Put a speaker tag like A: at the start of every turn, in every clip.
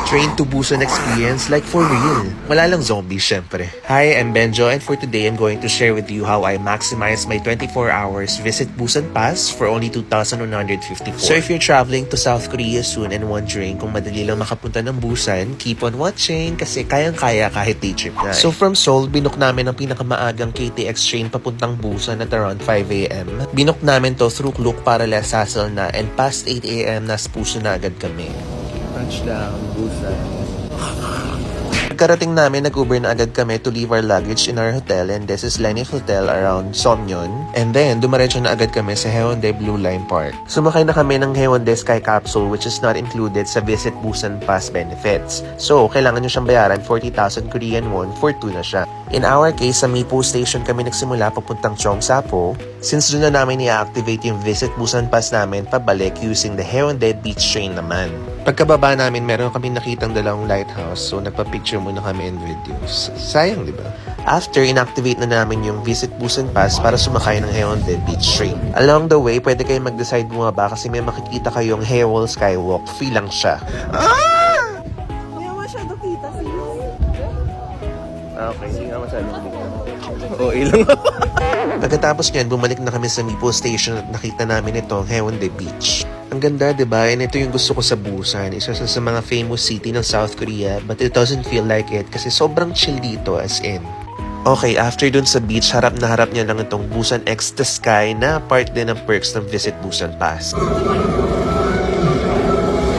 A: Train to Busan experience like for real. Wala lang zombies syempre. Hi, I'm Benjo and for today I'm going to share with you how I maximize my 24 hours visit Busan Pass for only 2,154. So if you're traveling to South Korea soon and wondering kung madali lang makapunta ng Busan, keep on watching kasi kayang-kaya kahit day trip na. So from Seoul, binook namin ang pinakamaagang KTX train papuntang Busan at around 5 a.m. Binook namin to through Klook para less hassle na and past 8 a.m. nasa Busan na agad kami.
B: Touchdown, Busan.
A: Pagkarating namin, nag-Uber na agad kami to leave our luggage in our hotel and this is Lenny Hotel around Somnyon. And then, dumaretso na agad kami sa Haeundae Blue Line Park. Sumakay na kami ng Haeundae Sky Capsule which is not included sa Visit Busan Pass benefits. So, kailangan nyo siyang bayaran 40,000 Korean won for 2 na siya. In our case, sa Mipo Station kami nagsimula papuntang Cheongsapo since doon na namin i-activate yung Visit Busan Pass namin pabalik using the Haeundae Beach Train naman. Pagkababa namin, meron kami nakitang dalawang lighthouse so nagpa-picture muna kami in videos. Sayang, di ba? After, inactivate na namin yung Visit Busan Pass para sumakay ng Haeundae Beach Train. Along the way, pwede kayo mag-decide bumaba kasi may makikita kayong Haewol Skywalk. Free lang siya.
B: Hindi naman siya nakita sa'yo.
A: Okay, hindi nga masyadong
B: Oo, ilang.
A: Pagkatapos niyan, bumalik na kami sa Mipo Station at nakita namin itong Haeundae Beach. Ang ganda, diba? And ito yung gusto ko sa Busan. Isa sa mga famous city ng South Korea but it doesn't feel like it kasi sobrang chill dito as in. Okay, after dun sa beach, harap na harap niya lang itong Busan X the Sky na part din ng perks ng Visit Busan Pass.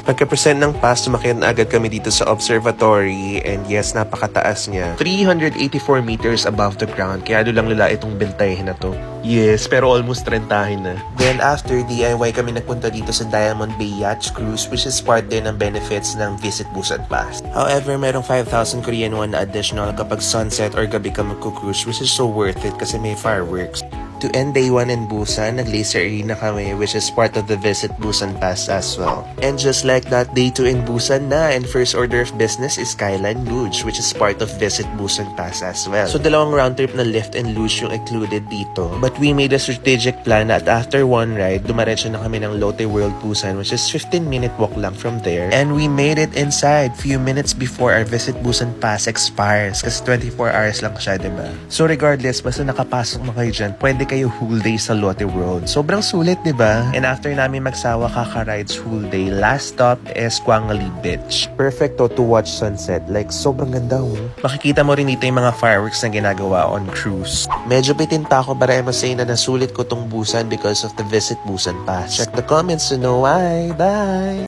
A: Pagka-present ng pass, sumakit na agad kami dito sa observatory and yes, napakataas niya. 384 meters above the ground, kaya doon lang lala itong bentahin na to. Yes, pero almost rentahin na. Then after, DIY kami nagpunta dito sa Diamond Bay Yacht Cruise which is part din ng benefits ng Visit Busan Pass. However, merong 5,000 Korean won na additional kapag sunset or gabi ka magku-cruise which is so worth it kasi may fireworks. To end day 1 in Busan, nag-laser arena kami which is part of the Visit Busan Pass as well. And just like that, day 2 in Busan na and first order of business is Skyline Luge which is part of Visit Busan Pass as well. So dalawang round trip na lift and luge yung included dito. But we made a strategic plan at after one ride, dumaretso na kami ng Lotte World Busan which is 15-minute walk lang from there. And we made it inside few minutes before our Visit Busan Pass expires kasi 24 hours lang siya, diba? So regardless, basta nakapasok na kayo dyan, pwede kayo whole day sa Lotte World. Sobrang sulit, diba? And after namin magsawa kaka-rides whole day, last stop is Kwangali Beach. Perfecto to watch sunset. Like, sobrang ganda, oh. Makikita mo rin dito yung mga fireworks na ginagawa on cruise. Medyo bitin pa ako but I must say na nasulit ko tong Busan because of the Visit Busan Pass. Check the comments to know why. Bye!